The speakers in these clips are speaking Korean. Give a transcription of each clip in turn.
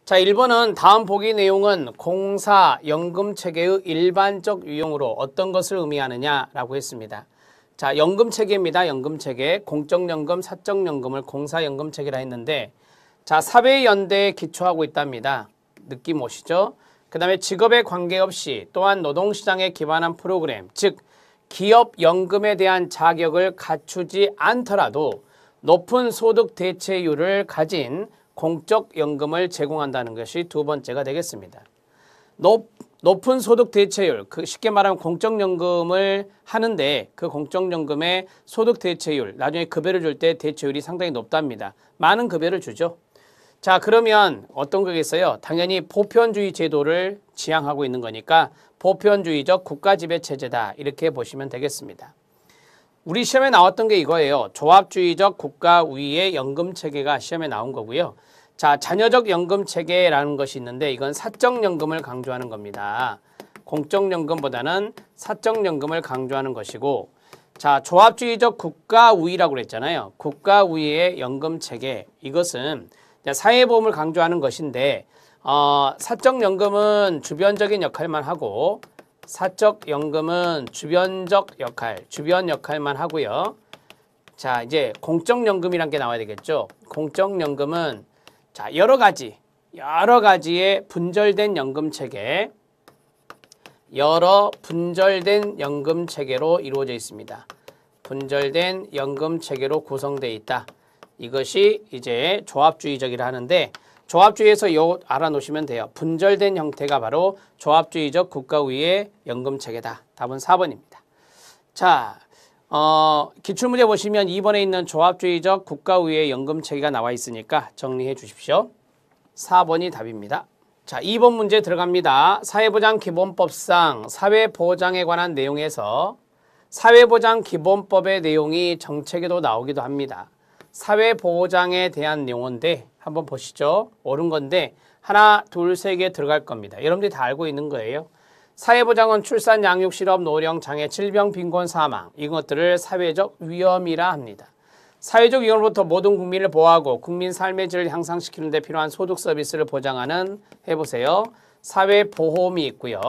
자, 1번은 다음 보기 내용은 공사 연금체계의 일반적 유형으로 어떤 것을 의미하느냐라고 했습니다. 자, 연금체계입니다. 연금체계. 공적연금, 사적연금을 공사연금체계라 했는데 자, 사회연대에 기초하고 있답니다. 느낌 오시죠? 그 다음에 직업에 관계없이 또한 노동시장에 기반한 프로그램, 즉 기업 연금에 대한 자격을 갖추지 않더라도 높은 소득 대체율을 가진 공적 연금을 제공한다는 것이 두 번째가 되겠습니다. 높은 소득 대체율, 쉽게 말하면 공적연금을 하는데 그 공적연금의 소득 대체율, 나중에 급여를 줄 때 대체율이 상당히 높답니다. 많은 급여를 주죠. 자, 그러면 어떤 거겠어요? 당연히 보편주의 제도를 지향하고 있는 거니까 보편주의적 국가지배체제다 이렇게 보시면 되겠습니다. 우리 시험에 나왔던 게 이거예요. 조합주의적 국가위의 연금체계가 시험에 나온 거고요. 자, 자녀적 연금체계라는 것이 있는데 이건 사적연금을 강조하는 겁니다. 공적연금보다는 사적연금을 강조하는 것이고, 자, 조합주의적 국가위라고 그랬잖아요. 국가위의 연금체계, 이것은 사회보험을 강조하는 것인데 사적연금은 주변적인 역할만 하고 사적연금은 주변 역할만 하고요. 자, 이제 공적연금이란 게 나와야 되겠죠. 공적연금은 자, 여러 가지의 분절된 연금체계, 여러 분절된 연금체계로 이루어져 있습니다. 분절된 연금체계로 구성되어 있다. 이것이 이제 조합주의적이라 하는데 조합주의에서 요 알아놓으시면 돼요. 분절된 형태가 바로 조합주의적 국가위의 연금체계다. 답은 4번입니다. 자, 기출문제 보시면 2번에 있는 조합주의적 국가위의 연금체계가 나와 있으니까 정리해 주십시오. 4번이 답입니다. 자, 2번 문제 들어갑니다. 사회보장기본법상 사회보장에 관한 내용에서 사회보장기본법의 내용이 정책에도 나오기도 합니다. 사회보장에 대한 용어인데 한번 보시죠. 옳은 건데 하나, 둘, 세 개 들어갈 겁니다. 여러분들이 다 알고 있는 거예요. 사회보장은 출산, 양육, 실업, 노령, 장애, 질병, 빈곤, 사망 이것들을 사회적 위험이라 합니다. 사회적 위험으로부터 모든 국민을 보호하고 국민 삶의 질을 향상시키는 데 필요한 소득 서비스를 보장하는 해보세요. 사회보험이 있고요.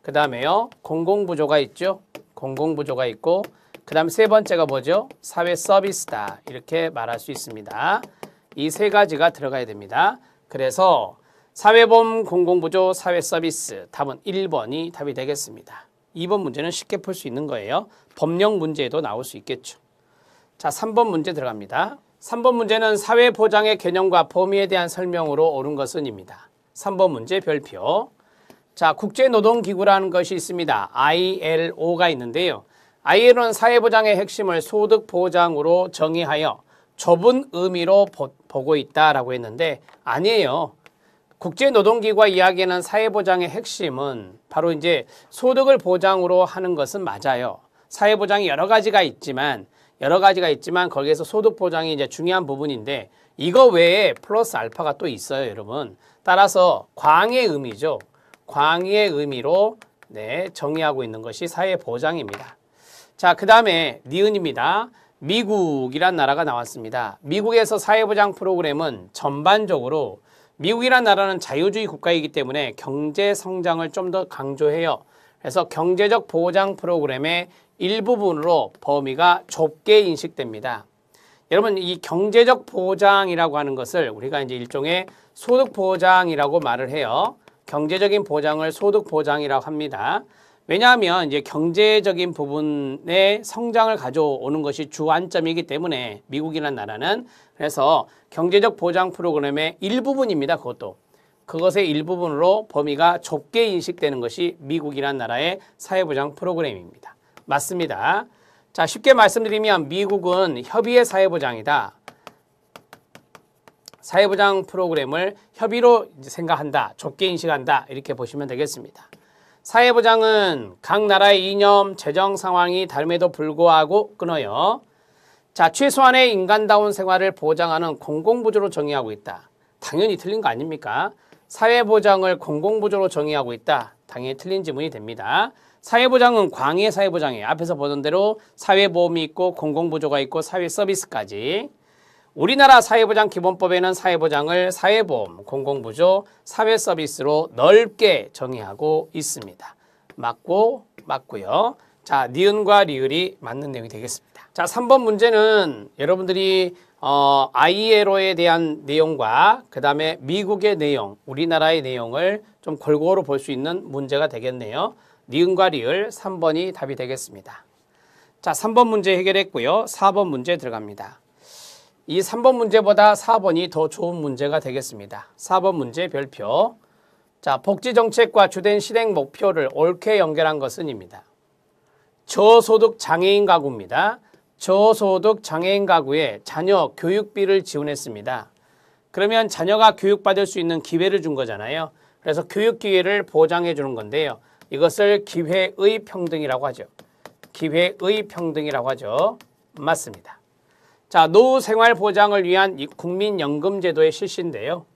그 다음에요. 공공부조가 있죠. 공공부조가 있고 그 다음 세 번째가 뭐죠? 사회 서비스다. 이렇게 말할 수 있습니다. 이 세 가지가 들어가야 됩니다. 그래서 사회보험, 공공부조, 사회 서비스 답은 1번이 답이 되겠습니다. 2번 문제는 쉽게 풀 수 있는 거예요. 법령 문제에도 나올 수 있겠죠. 자, 3번 문제 들어갑니다. 3번 문제는 사회보장의 개념과 범위에 대한 설명으로 옳은 것은입니다. 3번 문제 별표. 자, 국제노동기구라는 것이 있습니다. ILO가 있는데요. ILO는 사회보장의 핵심을 소득보장으로 정의하여 좁은 의미로 보고 있다라고 했는데 아니에요. 국제노동기구가 이야기하는 사회보장의 핵심은 바로 이제 소득을 보장으로 하는 것은 맞아요. 사회보장이 여러 가지가 있지만 거기에서 소득보장이 이제 중요한 부분인데 이거 외에 플러스 알파가 또 있어요, 여러분. 따라서 광의 의미죠. 광의의 의미로 정의하고 있는 것이 사회보장입니다. 자, 그 다음에 니은입니다. 미국이란 나라가 나왔습니다. 미국에서 사회보장 프로그램은 전반적으로 미국이란 나라는 자유주의 국가이기 때문에 경제 성장을 좀 더 강조해요. 그래서 경제적 보장 프로그램의 일부분으로 범위가 좁게 인식됩니다. 여러분, 이 경제적 보장이라고 하는 것을 우리가 이제 일종의 소득 보장이라고 말을 해요. 경제적인 보장을 소득 보장이라고 합니다. 왜냐하면 이제 경제적인 부분의 성장을 가져오는 것이 주안점이기 때문에 미국이라는 나라는 그래서 경제적 보장 프로그램의 일부분입니다. 그것의 일부분으로 범위가 좁게 인식되는 것이 미국이라는 나라의 사회보장 프로그램입니다. 맞습니다. 자, 쉽게 말씀드리면 미국은 협의의 사회보장이다. 사회보장 프로그램을 협의로 생각한다. 좁게 인식한다. 이렇게 보시면 되겠습니다. 사회보장은 각 나라의 이념, 재정 상황이 다름에도 불구하고 끊어요. 자, 최소한의 인간다운 생활을 보장하는 공공부조로 정의하고 있다. 당연히 틀린 거 아닙니까? 사회보장을 공공부조로 정의하고 있다. 당연히 틀린 지문이 됩니다. 사회보장은 광의의 사회보장이에요. 앞에서 보던 대로 사회보험이 있고 공공부조가 있고 사회 서비스까지. 우리나라 사회보장 기본법에는 사회보장을 사회보험, 공공부조, 사회서비스로 넓게 정의하고 있습니다. 맞고요. 자, 니은과 리을이 맞는 내용이 되겠습니다. 자, 3번 문제는 여러분들이 ILO에 대한 내용과 그 다음에 미국의 내용, 우리나라의 내용을 좀 골고루 볼 수 있는 문제가 되겠네요. 니은과 리을 3번이 답이 되겠습니다. 자, 3번 문제 해결했고요. 4번 문제 들어갑니다. 이 3번 문제보다 4번이 더 좋은 문제가 되겠습니다. 4번 문제 별표. 자, 복지정책과 주된 실행 목표를 옳게 연결한 것은입니다. 저소득 장애인 가구입니다. 저소득 장애인 가구에 자녀 교육비를 지원했습니다. 그러면 자녀가 교육받을 수 있는 기회를 준 거잖아요. 그래서 교육 기회를 보장해 주는 건데요. 이것을 기회의 평등이라고 하죠. 기회의 평등이라고 하죠. 맞습니다. 자, 노후 생활 보장을 위한 국민연금제도의 실시인데요.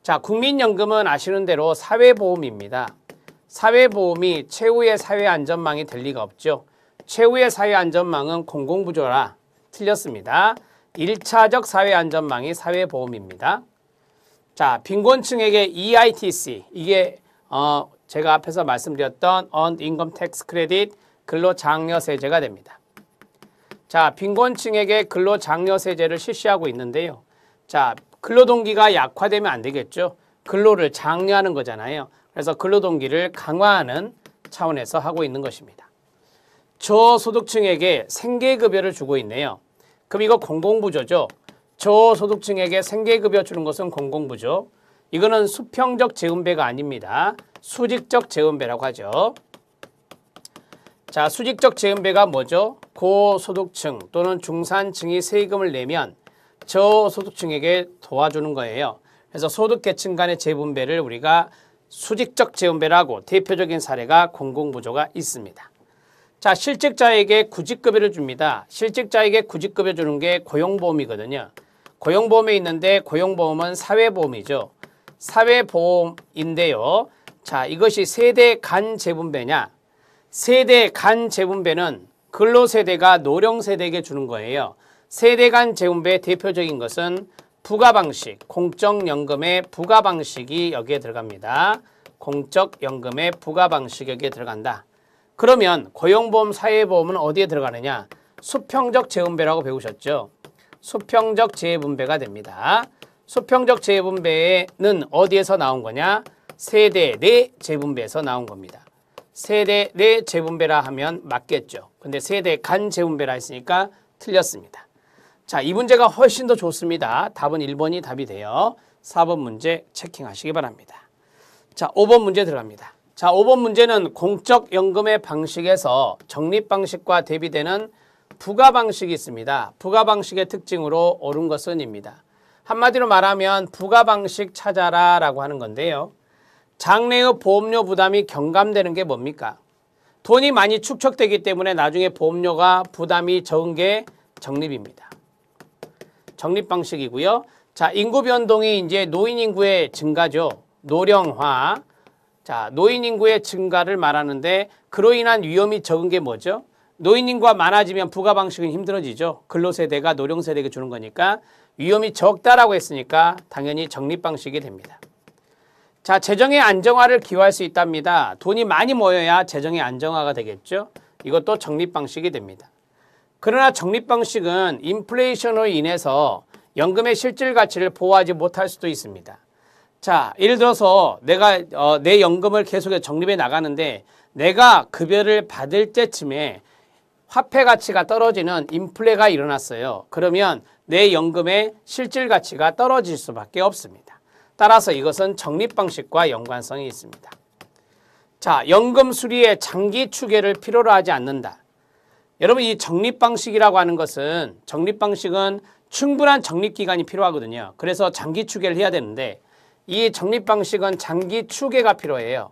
자, 국민연금은 아시는 대로 사회보험입니다. 사회보험이 최후의 사회안전망이 될 리가 없죠. 최후의 사회안전망은 공공부조라 틀렸습니다. 1차적 사회안전망이 사회보험입니다. 자, 빈곤층에게 EITC, 이게 제가 앞에서 말씀드렸던 Earned Income Tax Credit 근로장려세제가 됩니다. 자, 빈곤층에게 근로장려세제를 실시하고 있는데요. 자, 근로동기가 약화되면 안 되겠죠. 근로를 장려하는 거잖아요. 그래서 근로동기를 강화하는 차원에서 하고 있는 것입니다. 저소득층에게 생계급여를 주고 있네요. 그럼 이거 공공부조죠. 저소득층에게 생계급여 주는 것은 공공부조. 이거는 수평적 재분배가 아닙니다. 수직적 재분배라고 하죠. 자, 수직적 재분배가 뭐죠? 고소득층 또는 중산층이 세금을 내면 저소득층에게 도와주는 거예요. 그래서 소득계층 간의 재분배를 우리가 수직적 재분배라고 대표적인 사례가 공공부조가 있습니다. 자, 실직자에게 구직급여를 줍니다. 실직자에게 구직급여 주는 게 고용보험이거든요. 고용보험에 있는데 고용보험은 사회보험이죠. 사회보험인데요. 자, 이것이 세대 간 재분배냐? 세대 간 재분배는 근로세대가 노령세대에게 주는 거예요. 세대 간 재분배의 대표적인 것은 부가방식, 공적연금의 부가방식이 여기에 들어갑니다. 공적연금의 부가방식이 여기에 들어간다. 그러면 고용보험, 사회보험은 어디에 들어가느냐? 수평적 재분배라고 배우셨죠? 수평적 재분배가 됩니다. 수평적 재분배는 어디에서 나온 거냐? 세대 내 재분배에서 나온 겁니다. 세대 내 재분배라 하면 맞겠죠. 근데 세대 간 재분배라 했으니까 틀렸습니다. 자, 이 문제가 훨씬 더 좋습니다. 답은 1번이 답이 돼요. 4번 문제 체킹하시기 바랍니다. 자, 5번 문제 들어갑니다. 자, 5번 문제는 공적연금의 방식에서 적립방식과 대비되는 부가방식이 있습니다. 부가방식의 특징으로 옳은 것은입니다. 한마디로 말하면 부가방식 찾아라 라고 하는 건데요. 장래의 보험료 부담이 경감되는 게 뭡니까? 돈이 많이 축적되기 때문에 나중에 보험료가 부담이 적은 게 적립입니다. 적립방식이고요. 자, 인구 변동이 이제 노인 인구의 증가죠. 노령화. 자, 노인 인구의 증가를 말하는데 그로 인한 위험이 적은 게 뭐죠? 노인 인구가 많아지면 부가방식은 힘들어지죠. 근로세대가 노령세대에게 주는 거니까 위험이 적다라고 했으니까 당연히 적립방식이 됩니다. 자, 재정의 안정화를 기호할 수 있답니다. 돈이 많이 모여야 재정의 안정화가 되겠죠. 이것도 적립방식이 됩니다. 그러나 적립방식은 인플레이션으로 인해서 연금의 실질 가치를 보호하지 못할 수도 있습니다. 자, 예를 들어서 내가 내 연금을 계속 적립해 나가는데 내가 급여를 받을 때쯤에 화폐 가치가 떨어지는 인플레가 일어났어요. 그러면 내 연금의 실질 가치가 떨어질 수밖에 없습니다. 따라서 이것은 적립방식과 연관성이 있습니다. 자, 연금 수리에 장기 추계를 필요로 하지 않는다. 여러분, 이 적립방식이라고 하는 것은 적립방식은 충분한 적립기간이 필요하거든요. 그래서 장기 추계를 해야 되는데 이 적립방식은 장기 추계가 필요해요.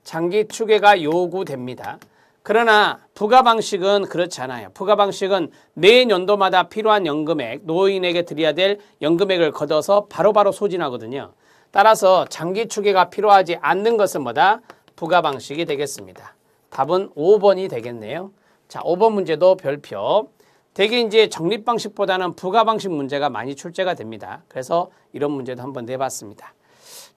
장기 추계가 요구됩니다. 그러나 부가방식은 그렇지 않아요. 부가방식은 매 연도마다 필요한 연금액, 노인에게 드려야 될 연금액을 걷어서 바로바로 소진하거든요. 따라서 장기 추계가 필요하지 않는 것은 뭐다? 부가방식이 되겠습니다. 답은 5번이 되겠네요. 자, 5번 문제도 별표. 되게 이제 적립 방식보다는 부가 방식 문제가 많이 출제가 됩니다. 그래서 이런 문제도 한번 내봤습니다.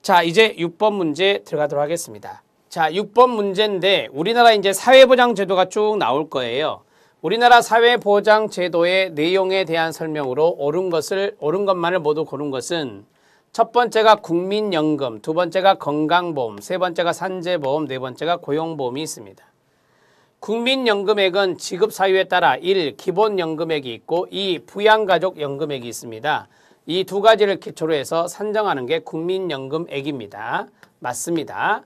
자, 이제 6번 문제 들어가도록 하겠습니다. 자, 6번 문제인데 우리나라 이제 사회보장 제도가 쭉 나올 거예요. 우리나라 사회보장 제도의 내용에 대한 설명으로 옳은 것만을 모두 고른 것은 첫 번째가 국민연금, 두 번째가 건강보험, 세 번째가 산재보험, 네 번째가 고용보험이 있습니다. 국민연금액은 지급 사유에 따라 1. 기본연금액이 있고 2. 부양가족연금액이 있습니다. 이 두 가지를 기초로 해서 산정하는 게 국민연금액입니다. 맞습니다.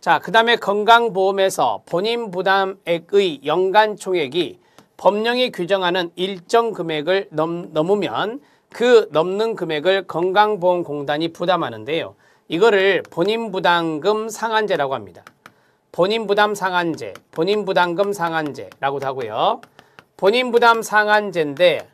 자, 그 다음에 건강보험에서 본인 부담액의 연간 총액이 법령이 규정하는 일정 금액을 넘으면 그 넘는 금액을 건강보험공단이 부담하는데요. 이거를 본인부담금 상한제라고 합니다. 본인부담 상한제, 본인부담금 상한제라고도 하고요. 본인부담 상한제인데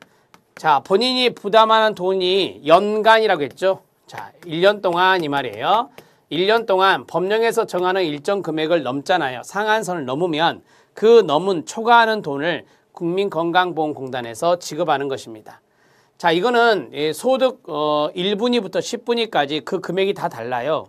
자, 본인이 부담하는 돈이 연간이라고 했죠. 자, 1년 동안 이 말이에요. 1년 동안 법령에서 정하는 일정 금액을 넘잖아요. 상한선을 넘으면 그 넘은 초과하는 돈을 국민건강보험공단에서 지급하는 것입니다. 자, 이거는 소득 1분위부터 10분위까지 그 금액이 다 달라요.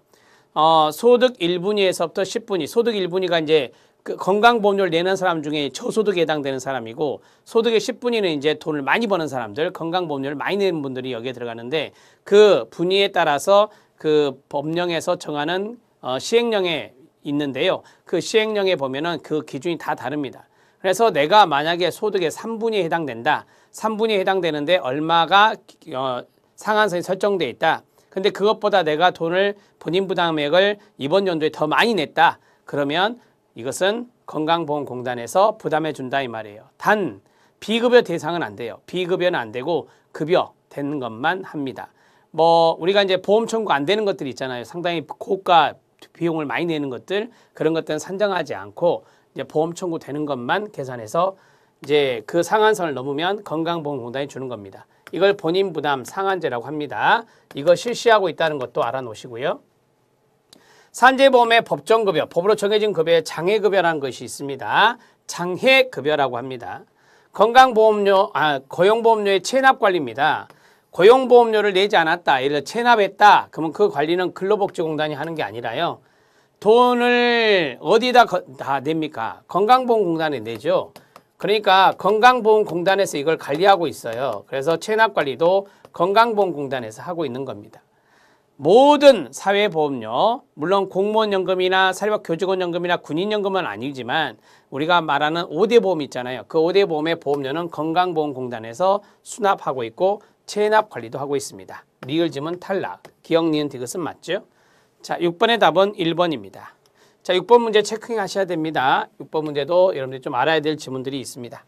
소득 1분위에서부터 10분위, 소득 1분위가 이제 그 건강보험료를 내는 사람 중에 저소득에 해당되는 사람이고 소득의 10분위는 이제 돈을 많이 버는 사람들, 건강보험료를 많이 내는 분들이 여기에 들어가는데 그 분위에 따라서 그 법령에서 정하는 시행령에 있는데요. 그 시행령에 보면은 그 기준이 다 다릅니다. 그래서 내가 만약에 소득의 3분위에 해당된다. 3분위에 해당되는데 얼마가 상한선이 설정돼 있다. 근데 그것보다 내가 돈을 본인 부담액을 이번 연도에 더 많이 냈다. 그러면 이것은 건강보험공단에서 부담해 준다 이 말이에요. 단 비급여 대상은 안 돼요. 비급여는 안 되고 급여 되는 것만 합니다. 뭐 우리가 이제 보험 청구 안 되는 것들이 있잖아요. 상당히 고가 비용을 많이 내는 것들 그런 것들은 산정하지 않고 이제 보험 청구 되는 것만 계산해서 이제 그 상한선을 넘으면 건강보험공단이 주는 겁니다. 이걸 본인 부담 상한제라고 합니다. 이거 실시하고 있다는 것도 알아놓으시고요. 산재보험의 법정급여, 법으로 정해진 급여에 장해급여라는 것이 있습니다. 장해급여라고 합니다. 건강보험료, 고용보험료의 체납관리입니다. 고용보험료를 내지 않았다, 예를 들어 체납했다, 그러면 그 관리는 근로복지공단이 하는 게 아니라요. 돈을 어디다 다 냅니까? 건강보험공단에 내죠. 그러니까 건강보험공단에서 이걸 관리하고 있어요. 그래서 체납관리도 건강보험공단에서 하고 있는 겁니다. 모든 사회보험료, 물론 공무원연금이나 사립교직원연금이나 군인연금은 아니지만 우리가 말하는 5대 보험 있잖아요. 그 5대 보험의 보험료는 건강보험공단에서 수납하고 있고 체납관리도 하고 있습니다. 리을지문 탈락, 기억, 니은, 디귿은 맞죠? 자, 6번의 답은 1번입니다. 자, 6번 문제 체크하셔야 됩니다. 6번 문제도 여러분들이 좀 알아야 될 지문들이 있습니다.